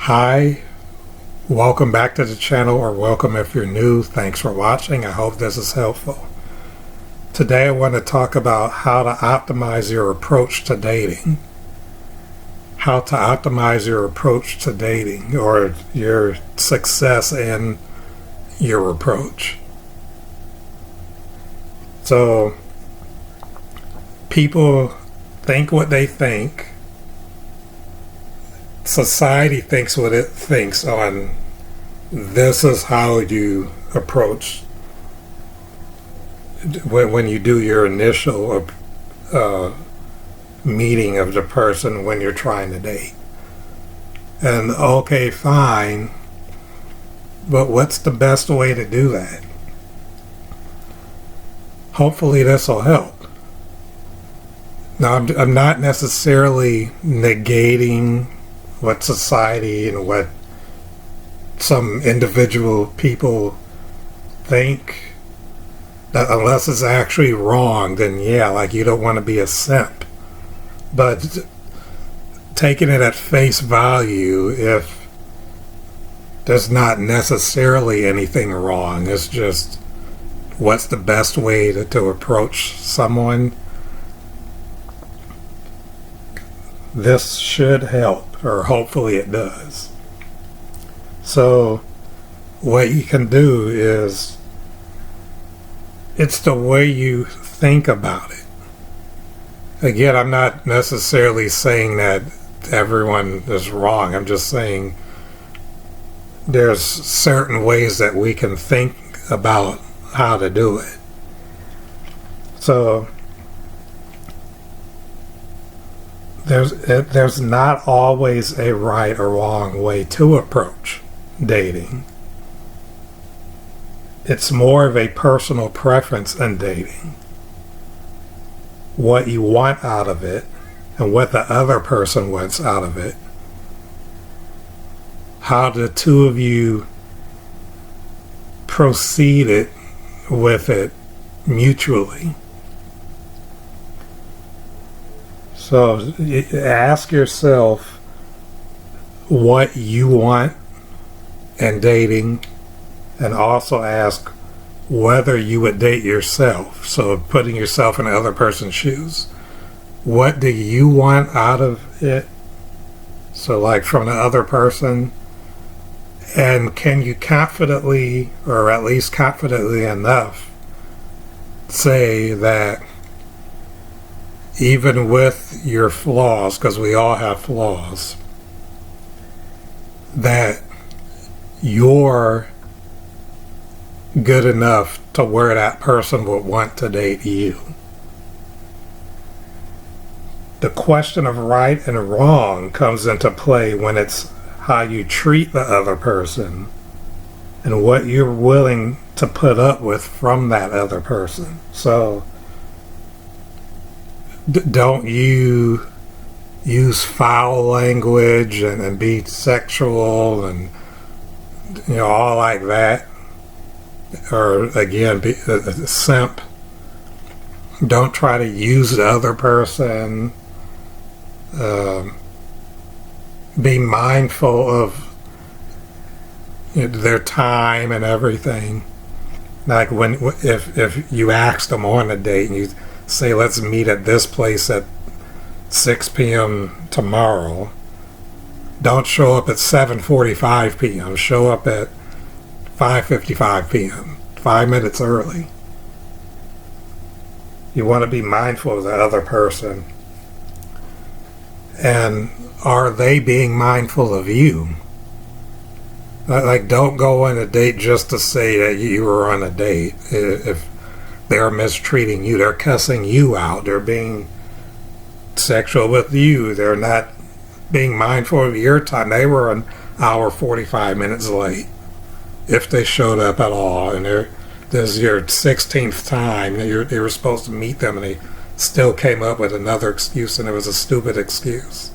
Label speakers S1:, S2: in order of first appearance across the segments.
S1: Hi, welcome back to the channel, or welcome if you're new. Thanks for watching. I hope this is helpful. Today I want to talk about how to optimize your approach to dating. How to optimize your approach to dating, or your success in your approach. So, people think what they think. Society thinks what it thinks on this is how you approach when you do your initial meeting of the person when you're trying to date. And okay, fine, but what's the best way to do that? Hopefully this will help. Now, I'm not necessarily negating what society and what some individual people think, that unless it's actually wrong, then yeah, like, you don't want to be a simp. But taking it at face value, if there's not necessarily anything wrong, it's just what's the best way to approach someone, this should help, or hopefully it does. So what you can do is, it's the way you think about it. Again, I'm not necessarily saying that everyone is wrong. I'm just saying there's certain ways that we can think about how to do it. So there's not always a right or wrong way to approach dating. It's more of a personal preference in dating. What you want out of it and what the other person wants out of it. How the two of you proceeded with it mutually. So ask yourself what you want in dating, and also ask whether you would date yourself. So putting yourself in the other person's shoes. What do you want out of it? So like from the other person. And can you confidently, or at least confidently enough, say that even with your flaws, because we all have flaws, that you're good enough to where that person would want to date you. The question of right and wrong comes into play when it's how you treat the other person and what you're willing to put up with from that other person. So don't you use foul language and be sexual and all like that, or again be a simp. Don't try to use the other person. Be mindful of their time and everything. Like if you ask them on a date and you say, let's meet at this place at 6 p.m. tomorrow, don't show up at 7:45 p.m. Show up at 5:55 p.m. 5 minutes early. You want to be mindful of the other person. And are they being mindful of you? Like, don't go on a date just to say that you were on a date. If they're mistreating you, they're cussing you out, they're being sexual with you, they're not being mindful of your time. They were an hour 45 minutes late, if they showed up at all, and this is your 16th time that you were supposed to meet them, and they still came up with another excuse, and it was a stupid excuse.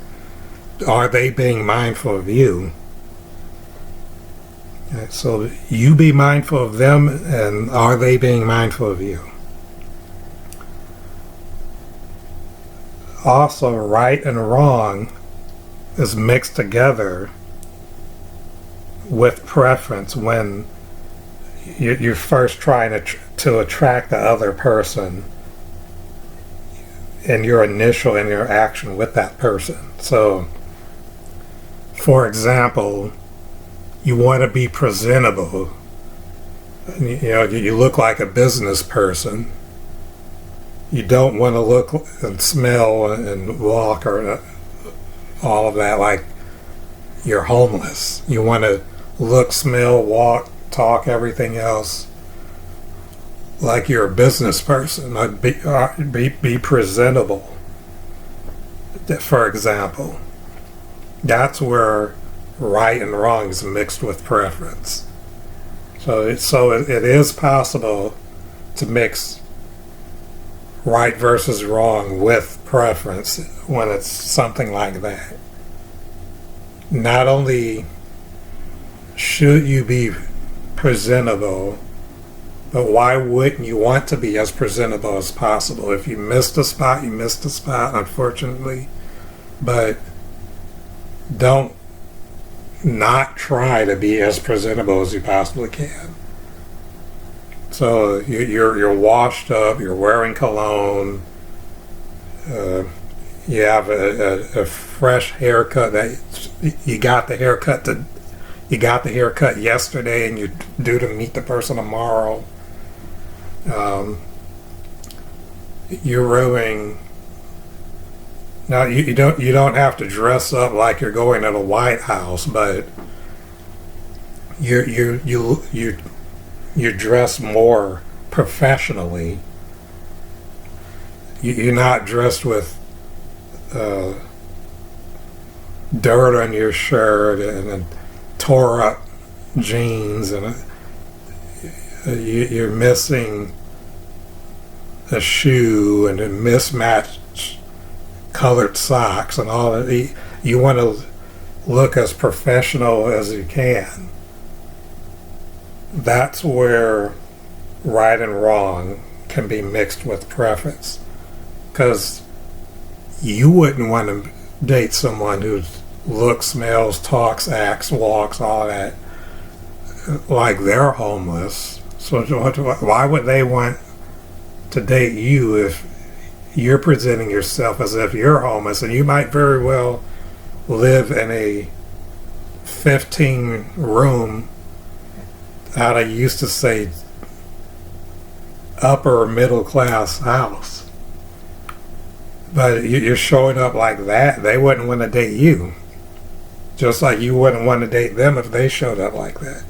S1: Are they being mindful of you? So you be mindful of them, and are they being mindful of you? Also, right and wrong is mixed together with preference when you're first trying to attract the other person in your initial interaction with that person. So, for example, you want to be presentable. You look like a business person. You don't want to look and smell and walk or all of that like you're homeless. You want to look, smell, walk, talk, everything else like you're a business person. Be presentable. For example, that's where right and wrong is mixed with preference. So it is possible to mix right versus wrong with preference when it's something like that. Not only should you be presentable, but why wouldn't you want to be as presentable as possible? If you missed a spot, you missed a spot, unfortunately. But don't not try to be as presentable as you possibly can. So you're washed up, you're wearing cologne, you have a fresh haircut. You got the haircut yesterday, and you're due to meet the person tomorrow. You're wearing. Now you don't have to dress up like you're going to the White House, but you dress more professionally. You're not dressed with dirt on your shirt and tore up jeans, and you're missing a shoe and a mismatched colored socks and all that. You want to look as professional as you can. That's where right and wrong can be mixed with preference, because you wouldn't want to date someone who looks, smells, talks, acts, walks, all that like they're homeless. So why would they want to date you if you're presenting yourself as if you're homeless? And you might very well live in a 15-room, how I used to say, upper middle class house. But you're showing up like that, they wouldn't want to date you. Just like you wouldn't want to date them if they showed up like that.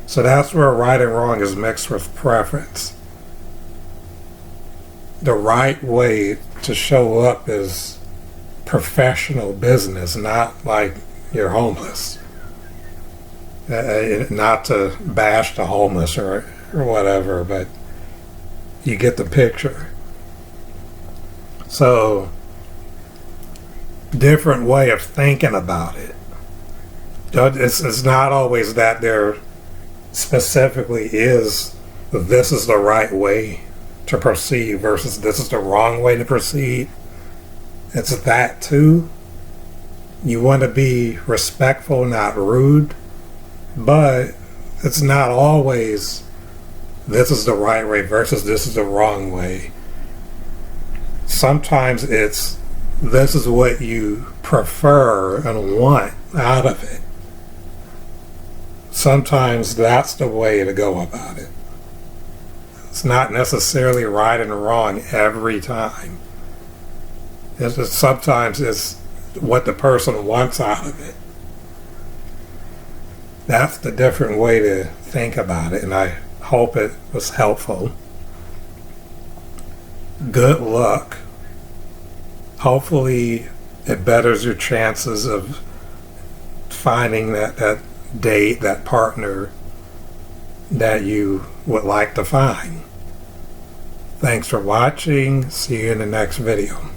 S1: So that's where right and wrong is mixed with preference. The right way to show up is professional business, not like you're homeless. Not to bash the homeless or whatever, but you get the picture. So, different way of thinking about it. It's not always that there specifically is this is the right way to proceed versus this is the wrong way to proceed. It's that too. You want to be respectful, not rude, but it's not always this is the right way versus this is the wrong way. Sometimes it's this is what you prefer and want out of it. Sometimes that's the way to go about it. It's not necessarily right and wrong every time. Sometimes it's what the person wants out of it. That's the different way to think about it, and I hope it was helpful. Good luck. Hopefully it betters your chances of finding that date, that partner that you would like to find. Thanks for watching. See you in the next video.